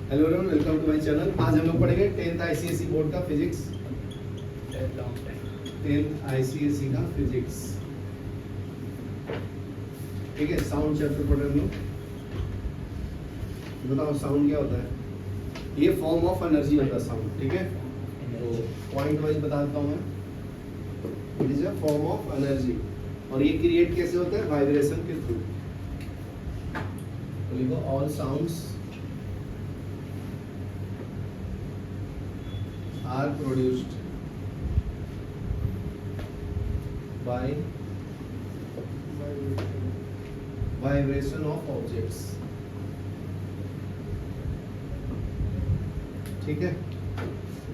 Hello everyone, welcome to my channel. आज हम लोग पढ़ेंगे 10th आईसीएसई बोर्ड का फिजिक्स। 10th आईसीएसई का फिजिक्स, ठीक है। साउंड चैप्टर पढ़ रहे हम लोग। बताओ साउंड क्या होता है? ये फॉर्म ऑफ एनर्जी होता है साउंड, ठीक है। तो पॉइंट वाइज बता देता हूँ मैं। It is a form of energy और ये क्रिएट कैसे होता है? वाइब्रेशन के थ्रू। तो लिखो all sounds are produced by vibration of objects, ठीक है।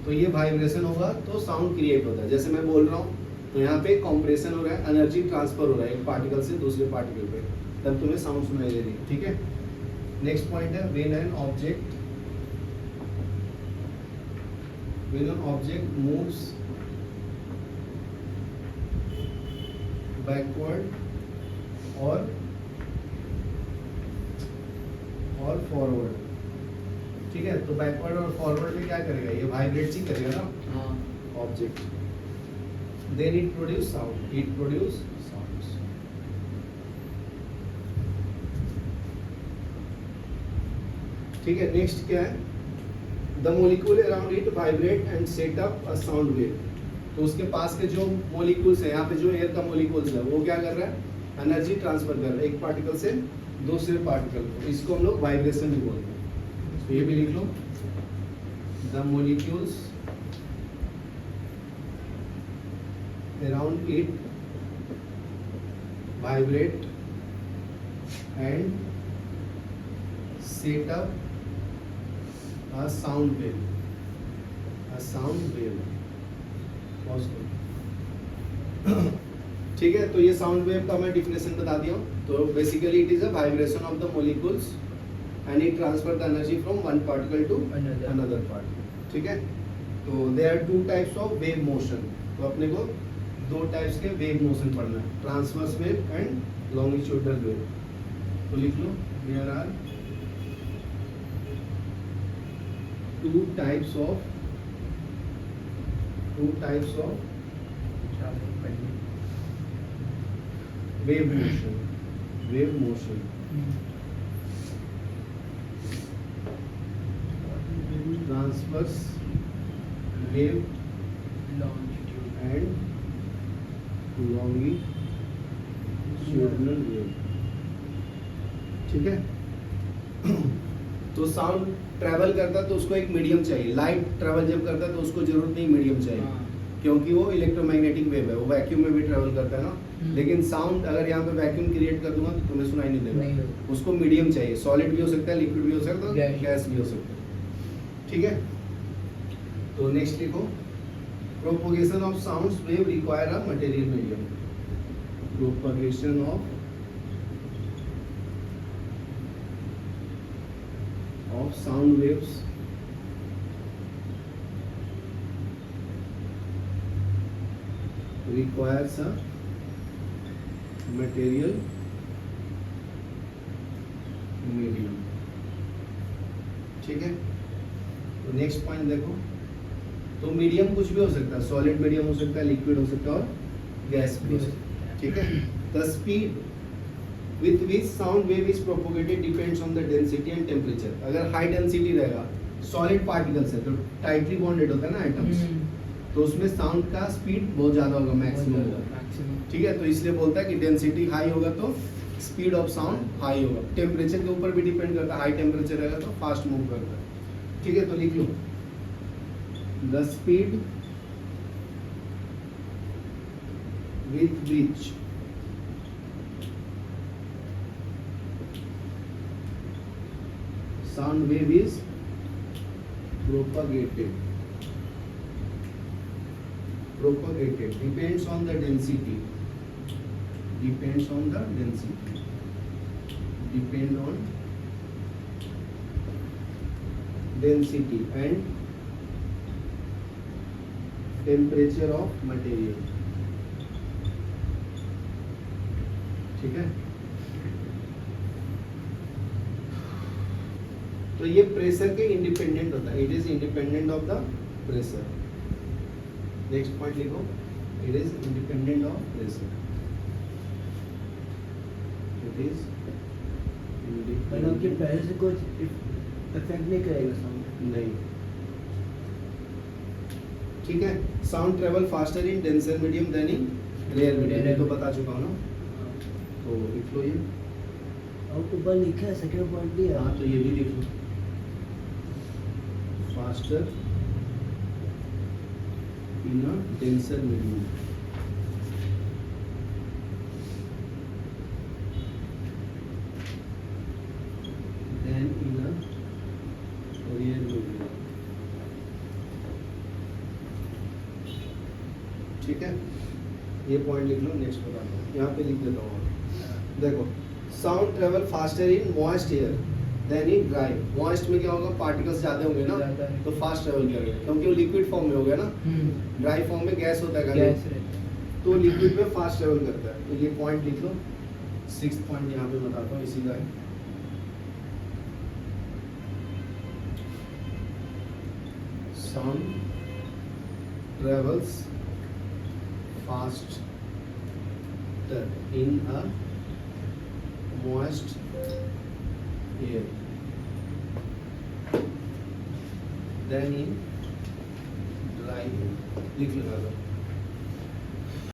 तो ये वाइब्रेशन होगा तो साउंड क्रिएट होता है। जैसे मैं बोल रहा हूँ तो यहाँ पे कॉम्प्रेशन हो रहा है, एनर्जी ट्रांसफर हो रहा है एक पार्टिकल से दूसरे पार्टिकल पे, तब तुम्हें साउंड सुनाई दे रही है, ठीक है। नेक्स्ट पॉइंट है when an object when an object moves backward or forward, ठीक है। तो बैकवर्ड और फॉरवर्ड में क्या करेगा? ये वाइब्रेट ही करेगा ना object. Then it produce sound, it produce sounds, ठीक है। नेक्स्ट क्या है? The molecule around it vibrate and set up a sound wave. तो उसके पास के जो मोलिक्यूल्स है, यहाँ पे जो एयर का मोलिक्यूल्स है वो क्या कर रहा है? एनर्जी ट्रांसफर कर रहा है एक पार्टिकल से दूसरे पार्टिकल को। इसको हम लोग वाइब्रेशन भी बोलते हैं। तो ये भी लिख लो, the molecules around it vibrate and set up a sound wave, a sound wave, ठीक है। तो ये साउंड वेव का मैं डिफिनेशन बता दिया हूँ। तो basically it is a vibration of the molecules and it transfer the energy from one particle to another particle, ठीक है। तो there are two types of wave motion. तो अपने को दो टाइप्स के वेव मोशन पढ़ना है, transverse wave and longitudinal wave. तो लिख लो, there are two types of wave motion, transverse wave and longitudinal wave, ठीक है। तो साउंड ट्रैवल करता है तो उसको एक मीडियम चाहिए। लाइट ट्रैवल जब करता है तो उसको जरूरत नहीं मीडियम चाहिए, क्योंकि वो इलेक्ट्रोमैग्नेटिक वेव है, वो वैक्यूम में भी ट्रैवल करता है ना। लेकिन साउंड अगर यहाँ पे वैक्यूम क्रिएट कर दूंगा तो तुम्हें सुनाई नहीं देगा। उसको मीडियम चाहिए, सॉलिड भी हो सकता है, लिक्विड भी हो सकता है, गैस भी हो सकता है, ठीक है। तो नेक्स्ट लिखो, propagation of sounds wave require a material medium. Propagation of sound waves requires a material medium, ठीक है। तो नेक्स्ट पॉइंट देखो, तो मीडियम कुछ भी हो सकता है, सॉलिड मीडियम हो सकता है, लिक्विड हो सकता है और गैस भी हो सकता है, ठीक है। The speed with which sound wave is propagated depends on the density and temperature। अगर हाई डेंसिटी रहेगा, सॉलिड पार्टिकल्स है तो टाइटली बॉन्डेड होता है ना एटम्स, तो उसमें साउंड का स्पीड बहुत ज्यादा होगा, मैक्सिमम होगा, ठीक है। तो इसलिए बोलता है कि डेंसिटी हाई होगा तो स्पीड ऑफ साउंड हाई होगा। टेम्परेचर के ऊपर भी डिपेंड करता है, हाई टेम्परेचर रहेगा तो फास्ट मूव करता है, ठीक है। तो लिख लो, the speed with which sound wave is propagated depends on the density, depend on density and temperature of material, ठीक है। तो ये प्रेशर के इंडिपेंडेंट होता है, it is independent of the pressure. Next point लिखो, it is independent of pressure, it is मतलब कि पहले से कुछ इफेक्ट नहीं करेगा साउंड। नहीं, ठीक है। Sound travel faster in denser medium than in rare medium, ये तो बता चुका हूँ ना, तो लिख लो ये। और ऊपर लिखा है सेकंड पॉइंट भी है। हाँ तो ये भी लिख लो, faster in a denser medium than in a rare medium, ठीक है। ये पॉइंट लिख लो, नेक्स्ट बताता हूँ, यहाँ पे लिख देता हूँ। देखो, sound travel faster in moist air than in dry. Moist में क्या होगा, पार्टिकल्स ज्यादा होंगे ना, तो फास्ट ट्रेवल करेगा क्योंकि वो लिक्विड फॉर्म में हो गया ना। ड्राई फॉर्म में गैस होता है गैस खाली, तो लिक्विड में फास्ट ट्रेवल करता है। तो ये पॉइंट लिख लो, 6th पॉइंट यहाँ पे बताता हूँ, इसी का है। Sound travels faster in a moist air than in dry air। लिख लगा दो।